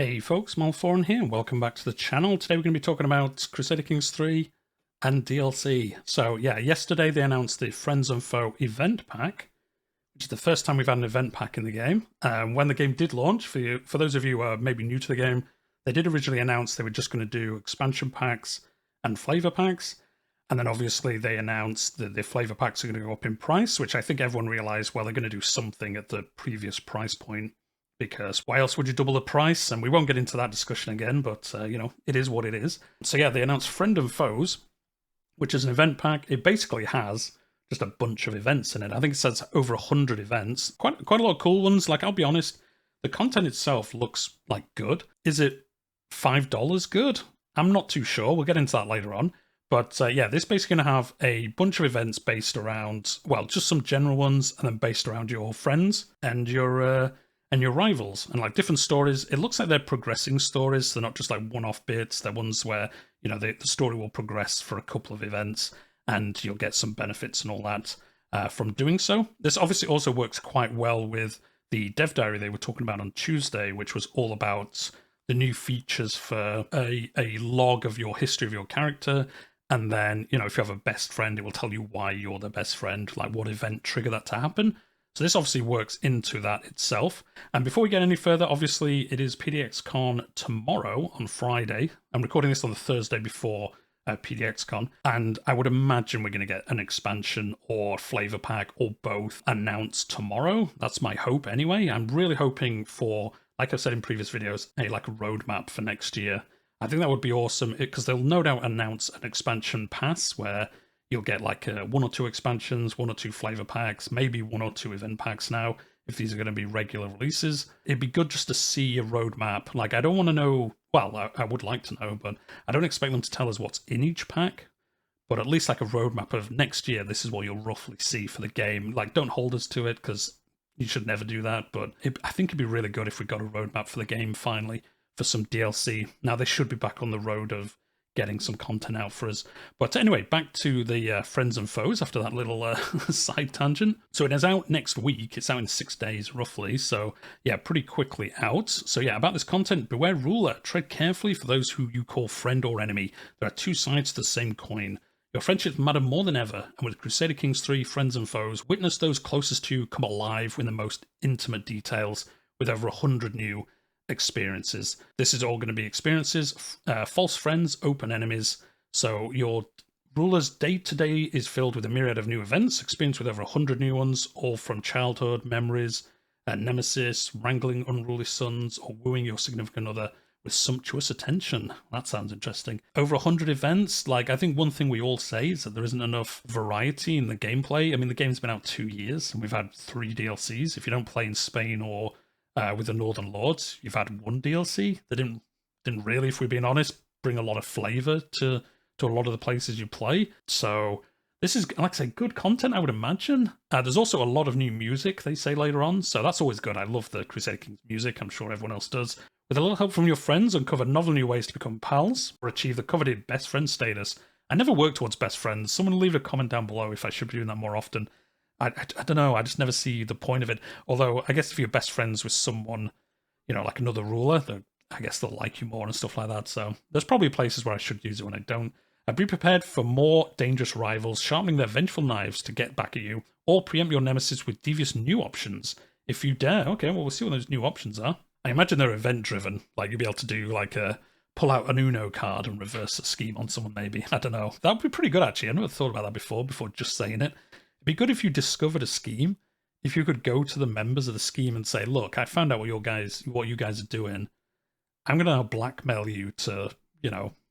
Hey folks, Malforian here, and welcome back to the channel. Today we're going to be talking about Crusader Kings 3 and DLC. So yeah, yesterday they announced the Friends and Foe event pack, which is the first time we've had an event pack in the game. When the game did launch, for those of you who are maybe new to the game, they did originally announce they were just going to do expansion packs and flavor packs. And then obviously they announced that the flavor packs are going to go up in price, which I think everyone realized, well, they're going to do something at the previous price point, because why else would you double the price? And we won't get into that discussion again, but, it is what it is. So yeah, they announced Friend and Foes, which is an event pack. It basically has just a bunch of events in it. I think it says over 100 events. Quite a lot of cool ones. Like, I'll be honest, the content itself looks, like, good. Is it $5 good? I'm not too sure. We'll get into that later on. But yeah, this is basically going to have a bunch of events based around, well, just some general ones, and then based around your friends and your rivals, and like different stories. It looks like they're progressing stories. They're not just like one-off bits. They're ones where, the story will progress for a couple of events, and you'll get some benefits and all that from doing so. This obviously also works quite well with the dev diary they were talking about on Tuesday, which was all about the new features for a log of your history of your character. And then, if you have a best friend, it will tell you why you're the best friend, like what event triggered that to happen. So this obviously works into that itself. And before we get any further, obviously it is PDXCon tomorrow on Friday. I'm recording this on the Thursday before PDXCon, and I would imagine we're going to get an expansion or flavor pack or both announced tomorrow. That's my hope anyway. I'm really hoping for, like I've said in previous videos, a roadmap for next year. I think that would be awesome, because they'll no doubt announce an expansion pass where you'll get like one or two expansions, one or two flavor packs, maybe one or two event packs now, if these are going to be regular releases. It'd be good just to see a roadmap. Like, I don't want to know, well, I would like to know, but I don't expect them to tell us what's in each pack, but at least like a roadmap of next year, this is what you'll roughly see for the game. Like, don't hold us to it, because you should never do that, but I think it'd be really good if we got a roadmap for the game finally, for some DLC. Now they should be back on the road of getting some content out for us. But anyway, back to the Friends and Foes after that little side tangent. So it is out next week. It's out in 6 days, roughly. So yeah, pretty quickly out. So yeah, about this content, beware ruler. Tread carefully for those who you call friend or enemy. There are two sides to the same coin. Your friendships matter more than ever, and with Crusader Kings 3 Friends and Foes, witness those closest to you come alive in the most intimate details, with over 100 new experiences. This is all going to be experiences, false friends, open enemies. So your ruler's day-to-day is filled with a myriad of new events, experienced with over 100 new ones, all from childhood, memories, nemesis, wrangling unruly sons, or wooing your significant other with sumptuous attention. That sounds interesting. Over 100 events. Like, I think one thing we all say is that there isn't enough variety in the gameplay. I mean, the game's been out 2 years, and we've had 3 DLCs. If you don't play in Spain or with the Northern Lords, you've had 1 DLC. They didn't really, if we're being honest, bring a lot of flavor to a lot of the places you play. So this is, like I say, good content, I would imagine. There's also a lot of new music, they say later on, so that's always good. I love the Crusader Kings music. I'm sure everyone else does. With a little help from your friends, uncover novel new ways to become pals or achieve the coveted best friend status. I never work towards best friends. Someone leave a comment down below if I should be doing that more often. I don't know, I just never see the point of it. Although, I guess if you're best friends with someone, like another ruler, I guess they'll like you more and stuff like that. So there's probably places where I should use it when I don't. Be prepared for more dangerous rivals, sharpening their vengeful knives to get back at you, or preempt your nemesis with devious new options. If you dare. Okay, well, we'll see what those new options are. I imagine they're event-driven. Like, you'll be able to do, like, pull out an Uno card and reverse a scheme on someone, maybe. I don't know. That would be pretty good, actually. I never thought about that before just saying it. It'd be good if you discovered a scheme, if you could go to the members of the scheme and say, look, I found out what you guys are doing. I'm going to blackmail you to,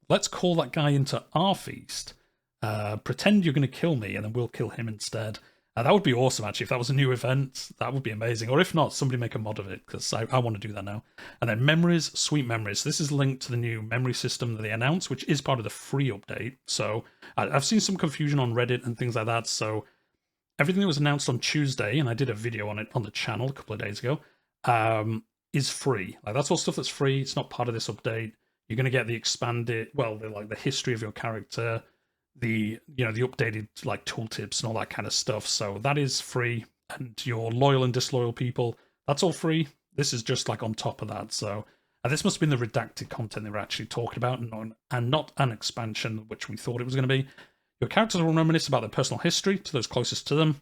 let's call that guy into our feast. Pretend you're going to kill me, and then we'll kill him instead. That would be awesome, actually. If that was a new event, that would be amazing. Or if not, somebody make a mod of it, because I want to do that now. And then memories, sweet memories. This is linked to the new memory system that they announced, which is part of the free update. So I've seen some confusion on Reddit and things like that. So everything that was announced on Tuesday, and I did a video on it on the channel a couple of days ago, is free. Like, that's all stuff that's free. It's not part of this update. You're going to get the expanded, the history of your character, the updated like tooltips and all that kind of stuff. So that is free, and your loyal and disloyal people, that's all free. This is just like on top of that. So This must have been the redacted content they were actually talking about, and not an expansion, which we thought it was going to be. Your characters will reminisce about their personal history to those closest to them,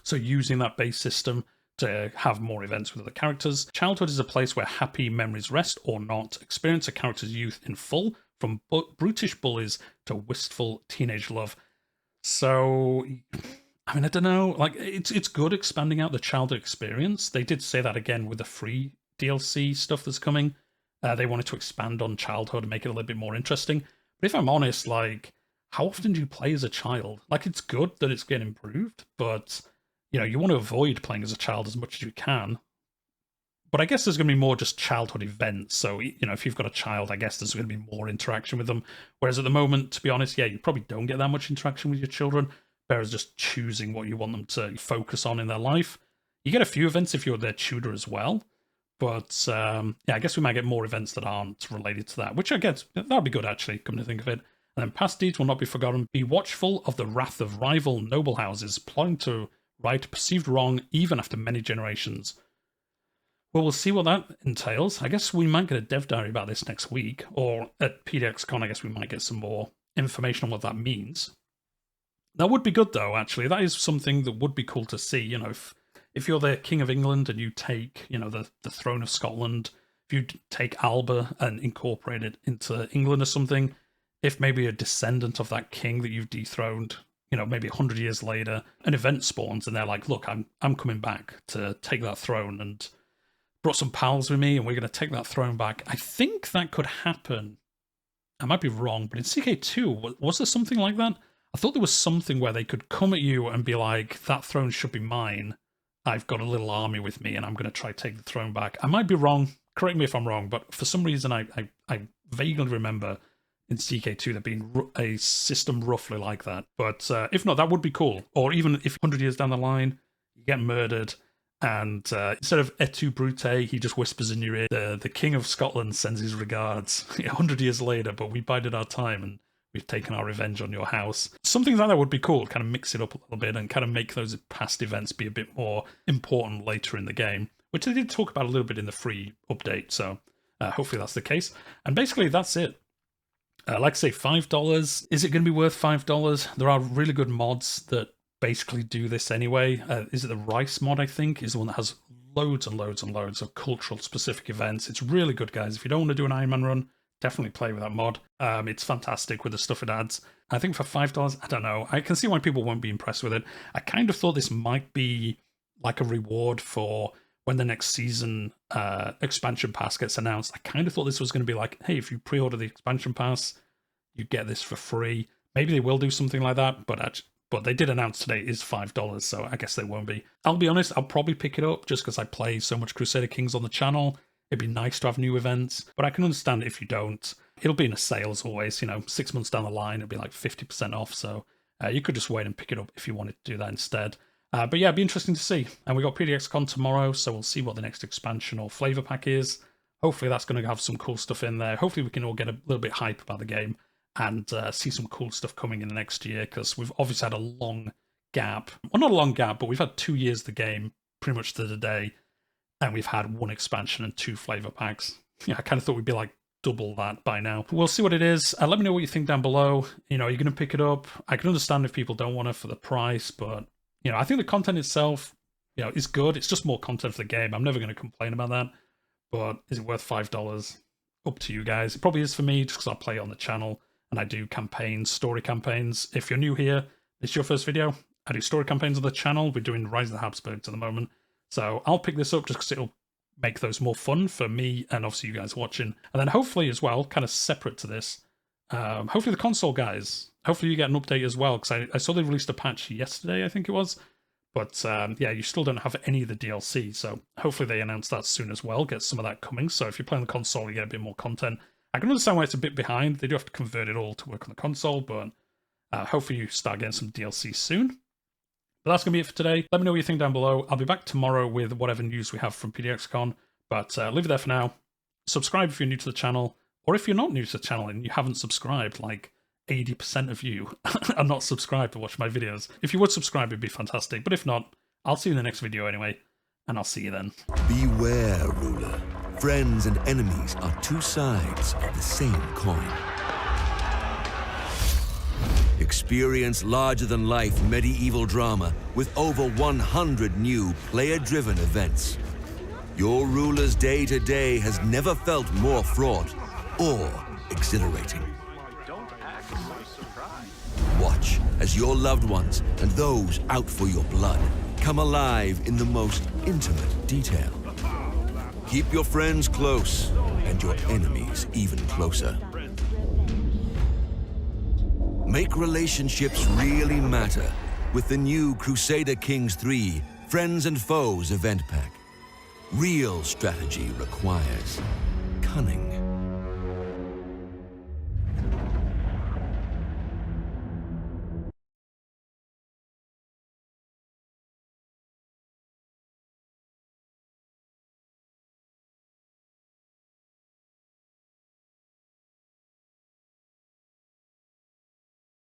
so using that base system to have more events with other characters. Childhood is a place where happy memories rest or not. Experience a character's youth in full, from brutish bullies to wistful teenage love. So, I mean, I don't know. Like, it's good expanding out the childhood experience. They did say that again with the free DLC stuff that's coming. They wanted to expand on childhood and make it a little bit more interesting. But if I'm honest, like, how often do you play as a child? Like, it's good that it's getting improved, but, you know, you want to avoid playing as a child as much as you can. But I guess there's going to be more just childhood events. So, you know, if you've got a child, I guess there's going to be more interaction with them. Whereas at the moment, to be honest, yeah, you probably don't get that much interaction with your children. Whereas just choosing what you want them to focus on in their life. You get a few events if you're their tutor as well. But, yeah, I guess we might get more events that aren't related to that. Which I guess, that'd be good, actually, come to think of it. And then past deeds will not be forgotten. Be watchful of the wrath of rival noble houses, plotting to right perceived wrong even after many generations. Well, we'll see what that entails. I guess we might get a dev diary about this next week, or at PDXCon, I guess we might get some more information on what that means. That would be good, though, actually. That is something that would be cool to see. You know, if you're the King of England and you take, you know, the throne of Scotland, if you take Alba and incorporate it into England or something, if maybe a descendant of that king that you've dethroned, you know, maybe 100 years later, an event spawns and they're like, look, I'm coming back to take that throne and brought some pals with me and we're going to take that throne back. I think that could happen. I might be wrong, but in CK2, was there something like that? I thought there was something where they could come at you and be like, that throne should be mine. I've got a little army with me and I'm going to try to take the throne back. I might be wrong. Correct me if I'm wrong, but for some reason I vaguely remember in CK2 there being a system roughly like that. But if not, that would be cool. Or even if 100 years down the line, you get murdered, and instead of Et tu Brute, he just whispers in your ear, the King of Scotland sends his regards 100 years later, but we bided our time and we've taken our revenge on your house. Something like that would be cool, kind of mix it up a little bit and kind of make those past events be a bit more important later in the game, which they did talk about a little bit in the free update, so hopefully that's the case. And basically that's it. Like I say, $5. Is it going to be worth $5? There are really good mods that basically do this anyway. Is it the Rice mod, I think, is the one that has loads and loads and loads of cultural specific events. It's really good, guys. If you don't want to do an Iron Man run, definitely play with that mod. It's fantastic with the stuff it adds. I think for $5, I don't know. I can see why people won't be impressed with it. I kind of thought this might be like a reward for when the next season expansion pass gets announced. I kind of thought this was going to be like, hey, if you pre-order the expansion pass, you get this for free. Maybe they will do something like that, but they did announce today it is $5, so I guess they won't be. I'll be honest, I'll probably pick it up just because I play so much Crusader Kings on the channel. It'd be nice to have new events, but I can understand if you don't. It'll be in a sale as always, you know, 6 months down the line, it'll be like 50% off, so you could just wait and pick it up if you wanted to do that instead. But yeah, it'd be interesting to see. And we got PDXCon tomorrow, so we'll see what the next expansion or flavor pack is. Hopefully that's going to have some cool stuff in there. Hopefully we can all get a little bit hype about the game and see some cool stuff coming in the next year, because we've obviously had a long gap. Well, not a long gap, but we've had 2 years of the game, pretty much to the day, and we've had 1 expansion and 2 flavor packs. Yeah, I kind of thought we'd be like double that by now. We'll see what it is. Let me know what you think down below. You know, are you going to pick it up? I can understand if people don't want it for the price, but, you know, I think the content itself, you know, is good. It's just more content for the game. I'm never going to complain about that. But is it worth $5? Up to you guys. It probably is for me, just because I play it on the channel and I do campaigns, story campaigns. If you're new here, this is your first video, I do story campaigns on the channel. We're doing Rise of the Habsburgs at the moment. So I'll pick this up just because it'll make those more fun for me and obviously you guys watching. And then hopefully as well, kind of separate to this, hopefully the console guys, hopefully you get an update as well, because I saw they released a patch yesterday, I think it was. But yeah, you still don't have any of the DLC, so hopefully they announce that soon as well, get some of that coming. So if you're playing the console, you get a bit more content. I can understand why it's a bit behind. They do have to convert it all to work on the console, but hopefully you start getting some DLC soon. But that's going to be it for today. Let me know what you think down below. I'll be back tomorrow with whatever news we have from PDXCon, but leave it there for now. Subscribe if you're new to the channel, or if you're not new to the channel and you haven't subscribed, like 80% of you are not subscribed to watch my videos. If you would subscribe, it'd be fantastic, but if not, I'll see you in the next video anyway, and I'll see you then. Beware, ruler. Friends and enemies are two sides of the same coin. Experience larger-than-life medieval drama with over 100 new player-driven events. Your ruler's day-to-day has never felt more fraught or exhilarating. Watch as your loved ones and those out for your blood come alive in the most intimate detail. Keep your friends close and your enemies even closer. Make relationships really matter with the new Crusader Kings 3 Friends and Foes event pack. Real strategy requires cunning.